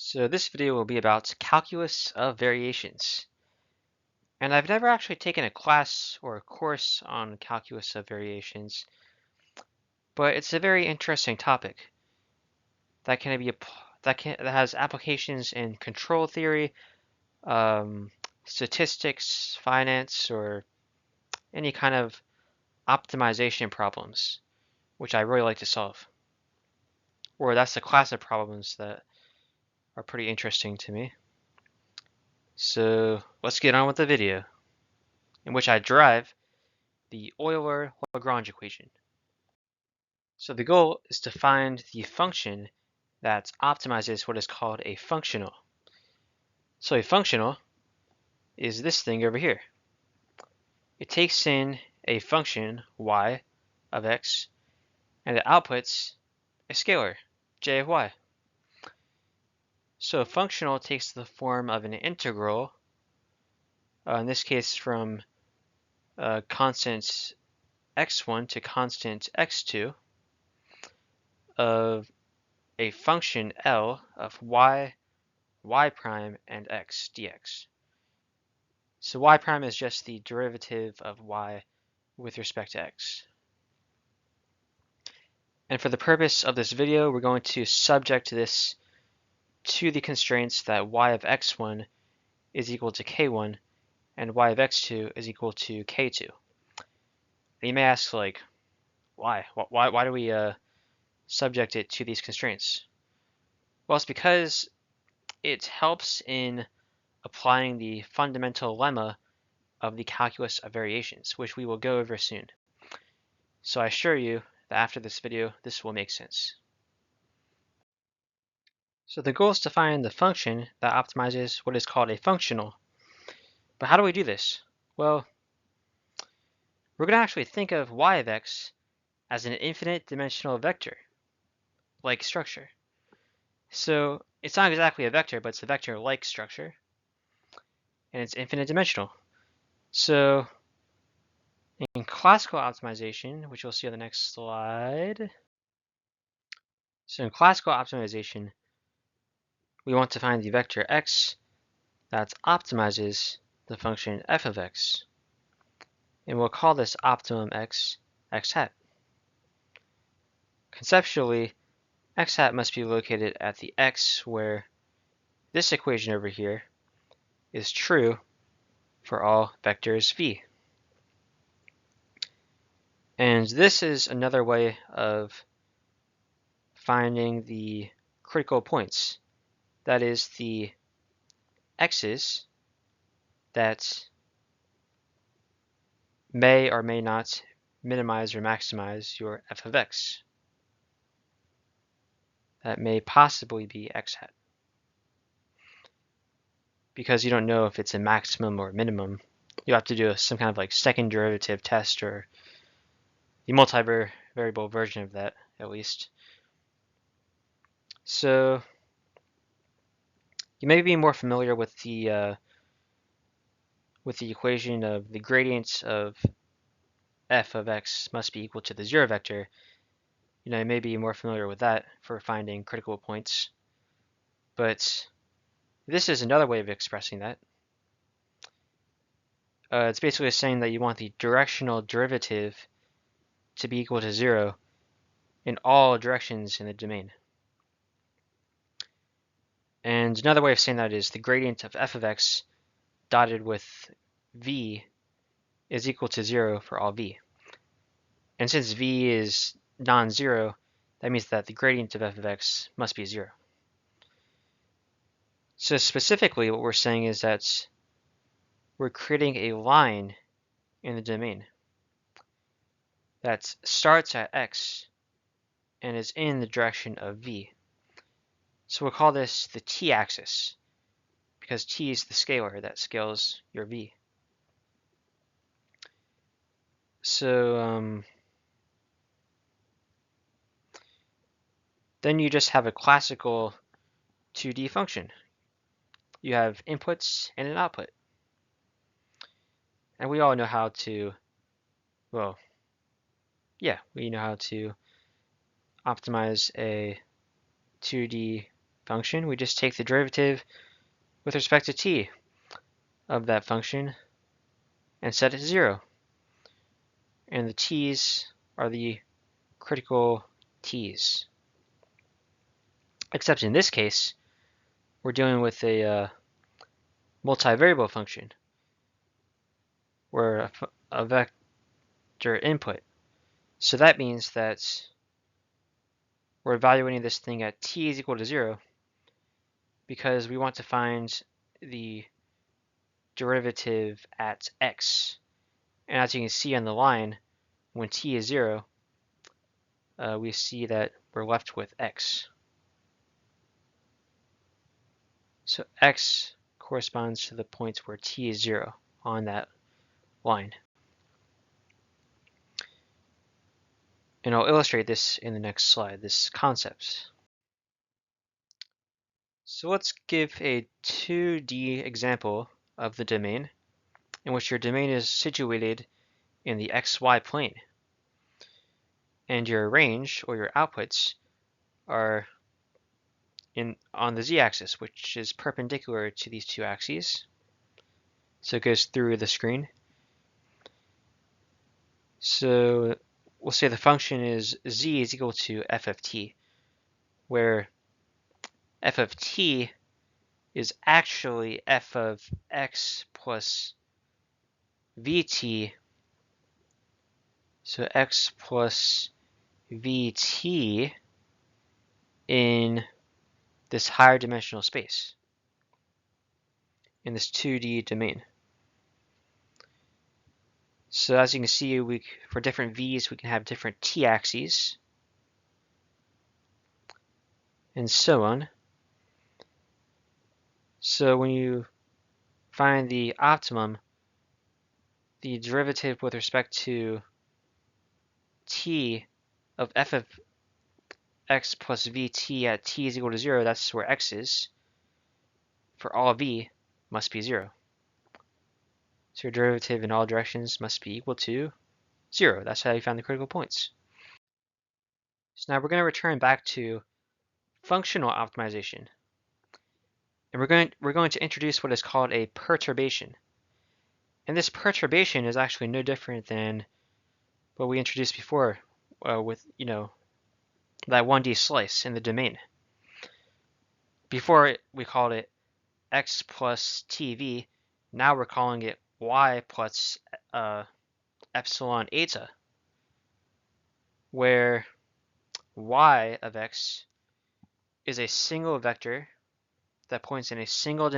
So this video will be about calculus of variations. And I've never actually taken a class or a course on calculus of variations, but it's a very interesting topic that that has applications in control theory, um, statistics, finance, or any kind of optimization problems, which I really like to solve. Or that's the class of problems that are pretty interesting to me. So let's get on with the video, in which I derive the Euler-Lagrange equation. So the goal is to find the function that optimizes what is called a functional. So a functional is this thing over here. It takes in a function y of x and it outputs a scalar j of y. So a functional takes the form of an integral, in this case from constant x1 to constant x2 of a function L of y prime and x dx. So y prime is just the derivative of y with respect to x. And for the purpose of this video, we're going to subject this to the constraints that y of x1 is equal to k1 and y of x2 is equal to k2. And you may ask, like, why? Why do we subject it to these constraints? Well, it's because it helps in applying the fundamental lemma of the calculus of variations, which we will go over soon. So I assure you that after this video, this will make sense. So the goal is to find the function that optimizes what is called a functional. But how do we do this? Well, we're going to actually think of y of x as an infinite dimensional vector, like structure. So it's not exactly a vector, but it's a vector-like structure, and it's infinite dimensional. So in classical optimization, which we'll see on the next slide, so in classical optimization, we want to find the vector x that optimizes the function f of x. And we'll call this optimum x hat. Conceptually, x hat must be located at the x where this equation over here is true for all vectors v. And this is another way of finding the critical points. That is the x's that may or may not minimize or maximize your f of x. That may possibly be x hat. Because you don't know if it's a maximum or minimum, you have to do some kind of like second derivative test or the multivariable version of that, at least. So you may be more familiar with the equation of the gradient of f of x must be equal to the zero vector. You may be more familiar with that for finding critical points. But this is another way of expressing that. It's basically saying that you want the directional derivative to be equal to 0 in all directions in the domain. And another way of saying that is the gradient of f of x dotted with v is equal to 0 for all v. And since v is non-zero, that means that the gradient of f of x must be 0. So specifically, what we're saying is that we're creating a line in the domain that starts at x and is in the direction of v. So we'll call this the t-axis, because t is the scalar that scales your v. So then you just have a classical 2D function. You have inputs and an output. And we all know how to, well, yeah, we know how to optimize a 2D function, we just take the derivative with respect to t of that function and set it to 0. And the t's are the critical t's. Except in this case, we're dealing with a multivariable function where a vector input. So that means that we're evaluating this thing at t is equal to 0 because we want to find the derivative at x. And as you can see on the line, when t is 0, we see that we're left with x. So x corresponds to the points where t is 0 on that line. And I'll illustrate this in the next slide, this concept. So let's give a 2D example of the domain in which your domain is situated in the xy plane. And your range, or your outputs, are on the z-axis, which is perpendicular to these two axes. So it goes through the screen. So we'll say the function is z is equal to f of t, where f of t is actually f of x plus vt. So x plus vt in this higher dimensional space, in this 2D domain. So as you can see, for different v's, we can have different t-axes, and so on. So when you find the optimum, the derivative with respect to t of f of x plus vt at t is equal to 0, that's where x is, for all v, must be 0. So your derivative in all directions must be equal to 0. That's how you found the critical points. So now we're going to return back to functional optimization. And we're going to introduce what is called a perturbation. And this perturbation is actually no different than what we introduced before with, that 1D slice in the domain. Before we called it x plus tv. Now we're calling it y plus epsilon eta, where y of x is a single vector that points in a single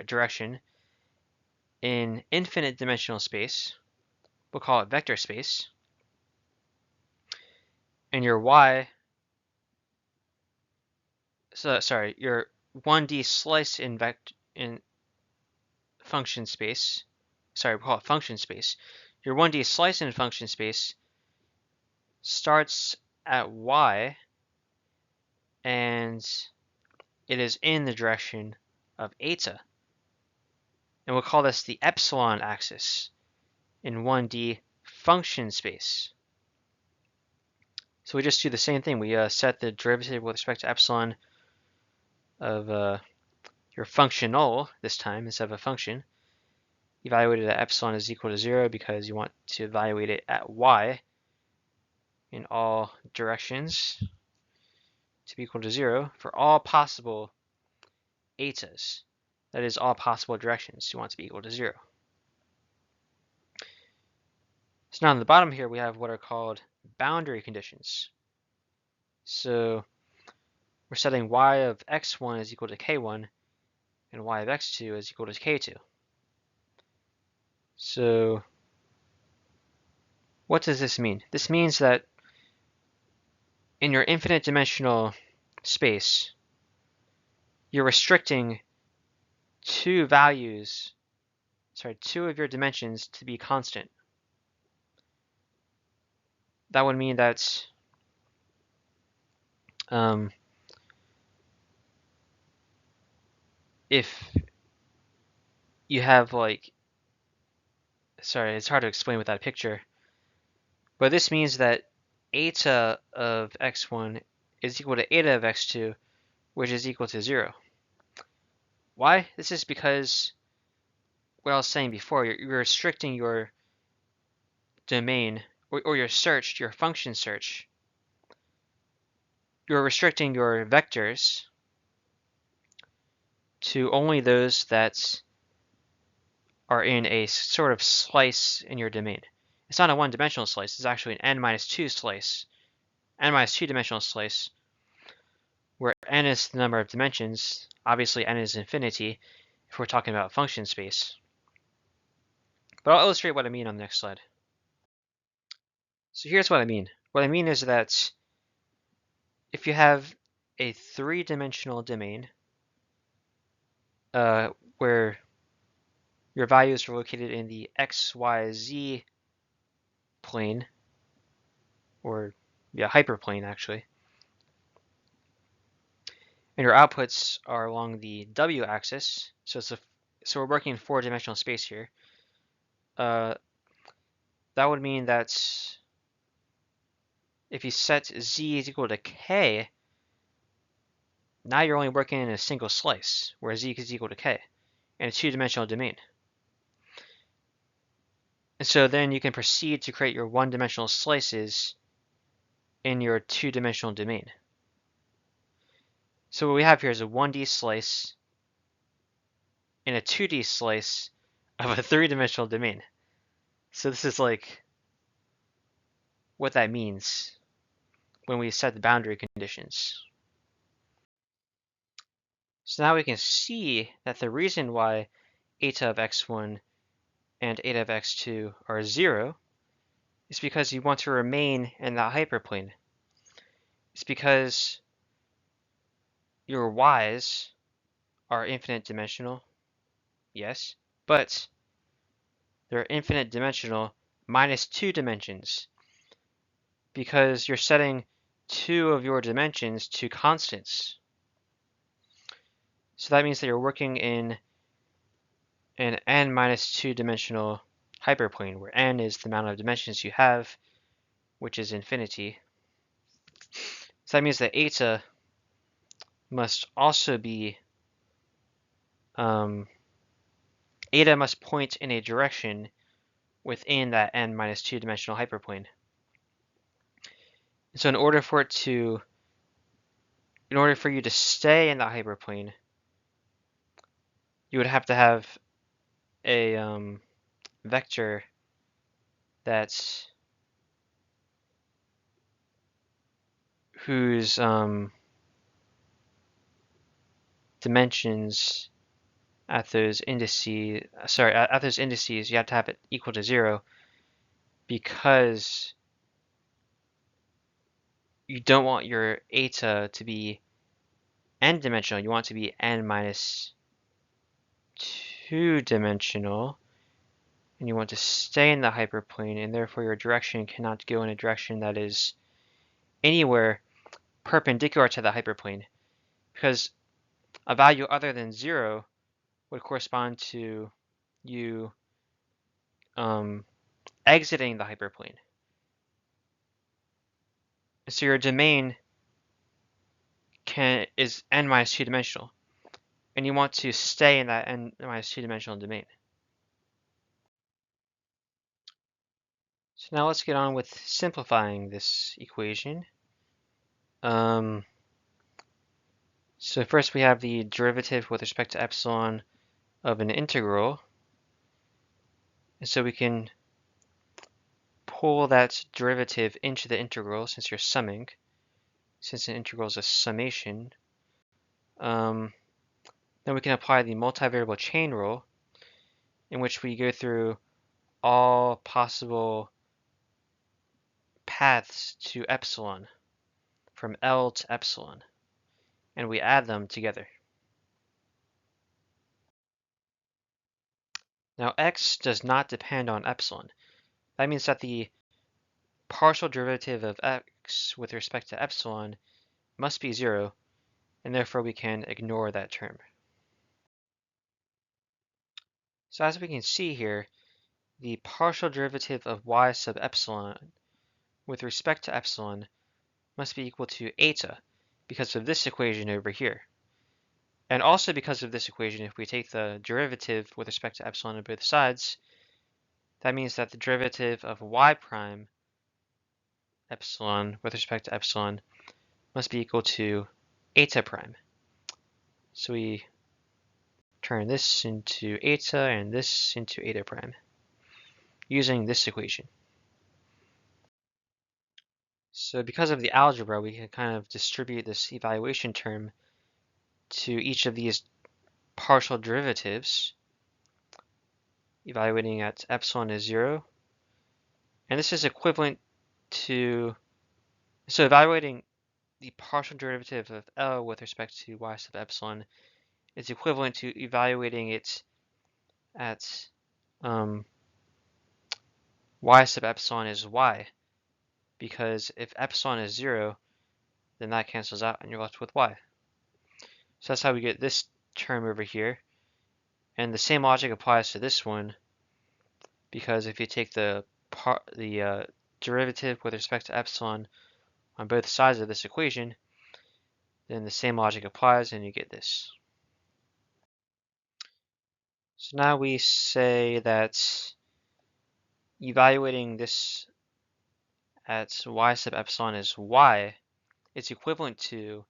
direction in infinite dimensional space. We'll call it vector space. And your your 1D slice in function space. We'll call it function space. Your 1D slice in function space starts at y, and it is in the direction of eta. And we'll call this the epsilon axis in 1D function space. So we just do the same thing. We set the derivative with respect to epsilon of your functional this time instead of a function. Evaluated at epsilon is equal to 0 because you want to evaluate it at y in all directions to be equal to 0 for all possible etas. That is, all possible directions you want to be equal to 0. So now on the bottom here we have what are called boundary conditions. So we're setting y of x1 is equal to k1 and y of x2 is equal to k2. So what does this mean? This means that in your infinite dimensional space, you're restricting two of your dimensions to be constant. That would mean that if you have it's hard to explain without a picture, but this means that eta of x1 is equal to eta of x2 which is equal to 0. Why? This is because what I was saying before, you're restricting your domain or your search, your function search. You're restricting your vectors to only those that are in a sort of slice in your domain. It's not a one-dimensional slice, it's actually an n-2 slice, n-2 dimensional slice, where n is the number of dimensions. Obviously n is infinity if we're talking about function space. But I'll illustrate what I mean on the next slide. So here's what I mean. What I mean is that if you have a three-dimensional domain where your values are located in the x, y, z plane, or hyperplane actually, and your outputs are along the w-axis, so we're working in four-dimensional space here. That would mean that if you set z is equal to k, now you're only working in a single slice, where z is equal to k, in a two-dimensional domain. And so then you can proceed to create your one-dimensional slices in your two-dimensional domain. So what we have here is a 1D slice and a 2D slice of a three-dimensional domain. So this is like what that means when we set the boundary conditions. So now we can see that the reason why eta of x1 and eta of x2 are 0 is because you want to remain in that hyperplane. It's because your y's are infinite dimensional, yes, but they're infinite dimensional minus 2 dimensions, because you're setting 2 of your dimensions to constants. So that means that you're working in an n minus 2 dimensional hyperplane, where n is the amount of dimensions you have, which is infinity. So that means that eta must also be, eta must point in a direction within that n minus 2 dimensional hyperplane. And so in order for you to stay in that hyperplane, you would have to have a vector that's whose dimensions at those indices, at those indices, you have to have it equal to 0, because you don't want your eta to be n-dimensional. You want it to be n minus 2-dimensional, and you want to stay in the hyperplane, and therefore your direction cannot go in a direction that is anywhere perpendicular to the hyperplane, because a value other than 0 would correspond to you exiting the hyperplane. So your domain is n minus 2 dimensional, and you want to stay in that n minus 2 dimensional domain. So now let's get on with simplifying this equation. So first we have the derivative with respect to epsilon of an integral. And so we can pull that derivative into the integral since you're summing, since an integral is a summation. Then we can apply the multivariable chain rule, in which we go through all possible paths to epsilon, from L to epsilon, and we add them together. Now x does not depend on epsilon. That means that the partial derivative of x with respect to epsilon must be 0, and therefore we can ignore that term. So as we can see here, the partial derivative of y sub epsilon with respect to epsilon must be equal to eta, because of this equation over here. And also because of this equation, if we take the derivative with respect to epsilon on both sides, that means that the derivative of y prime epsilon with respect to epsilon must be equal to eta prime. So we turn this into eta and this into eta prime using this equation. So because of the algebra, we can kind of distribute this evaluation term to each of these partial derivatives, evaluating at epsilon is 0. And this is equivalent to, so evaluating the partial derivative of L with respect to y sub epsilon is equivalent to evaluating it at y sub epsilon is y, because if epsilon is 0, then that cancels out and you're left with y. So that's how we get this term over here. And the same logic applies to this one, because if you take the derivative with respect to epsilon on both sides of this equation, then the same logic applies and you get this. So now we say that evaluating this at y sub epsilon is y, it's equivalent to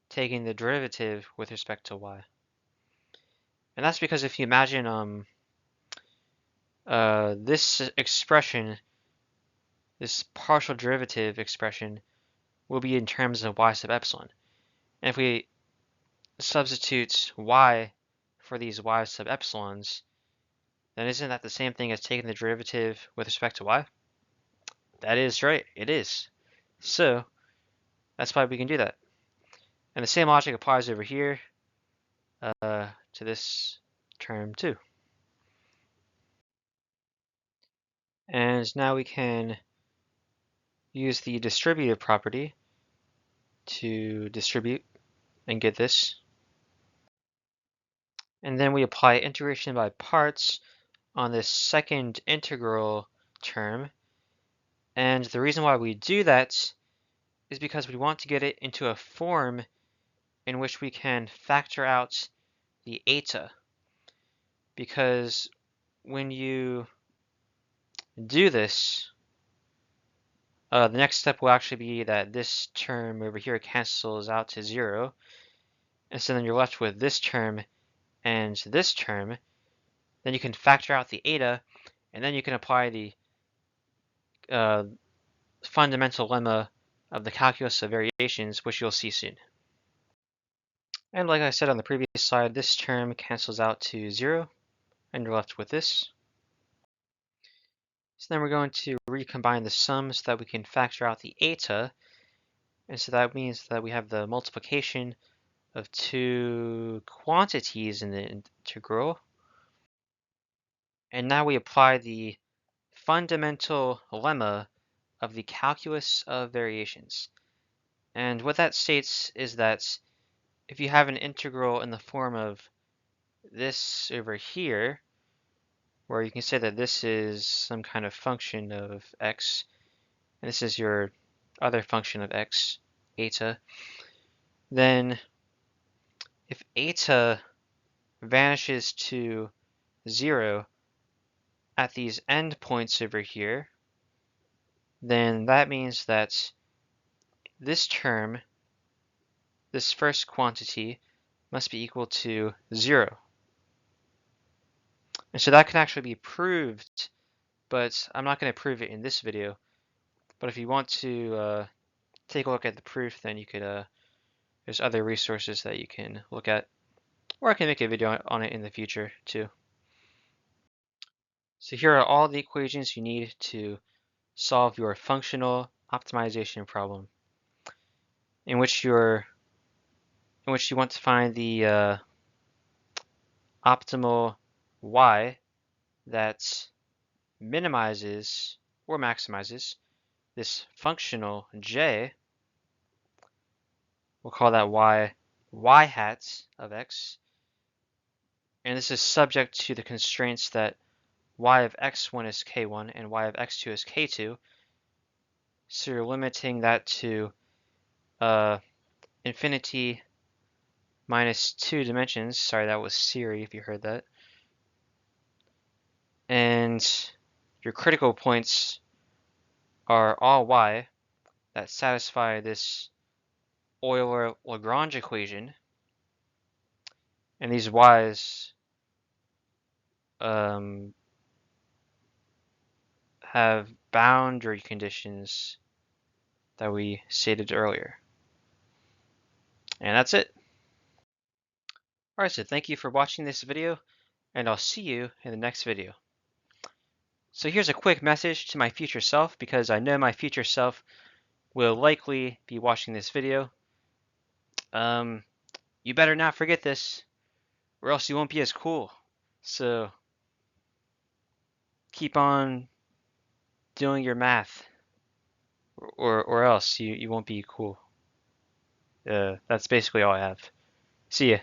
taking the derivative with respect to y. And that's because if you imagine this expression, this partial derivative expression, will be in terms of y sub epsilon. And if we substitute y for these y sub epsilons, then isn't that the same thing as taking the derivative with respect to y? That is right, it is. So that's why we can do that. And the same logic applies over here to this term too. And now we can use the distributive property to distribute and get this. And then we apply integration by parts on this second integral term. And the reason why we do that is because we want to get it into a form in which we can factor out the eta. Because when you do this, the next step will actually be that this term over here cancels out to 0. And so then you're left with this term and this term. Then you can factor out the eta, and then you can apply the fundamental lemma of the calculus of variations, which you'll see soon. And like I said on the previous slide, this term cancels out to 0, and you're left with this. So then we're going to recombine the sums so that we can factor out the eta. And so that means that we have the multiplication of two quantities in the integral. And now we apply the fundamental lemma of the calculus of variations. And what that states is that if you have an integral in the form of this over here, where you can say that this is some kind of function of x, and this is your other function of x, eta, then if eta vanishes to 0 at these endpoints over here, then that means that this term, this first quantity, must be equal to 0. And so that can actually be proved, but I'm not going to prove it in this video. But if you want to take a look at the proof, then you could, there's other resources that you can look at, or I can make a video on it in the future too. So here are all the equations you need to solve your functional optimization problem, in which you want to find the optimal y that minimizes or maximizes this functional j. We'll call that y hat of x. And this is subject to the constraints that y of x1 is k1 and y of x2 is k2. So you're limiting that to infinity minus 2 dimensions. Sorry, that was Siri if you heard that. And your critical points are all y that satisfy this Euler-Lagrange equation. And these y's have boundary conditions that we stated earlier. And that's it. Alright, so thank you for watching this video, and I'll see you in the next video. So here's a quick message to my future self, because I know my future self will likely be watching this video. You better not forget this, or else you won't be as cool. So keep on doing your math, or else you won't be cool. That's basically all I have. See ya.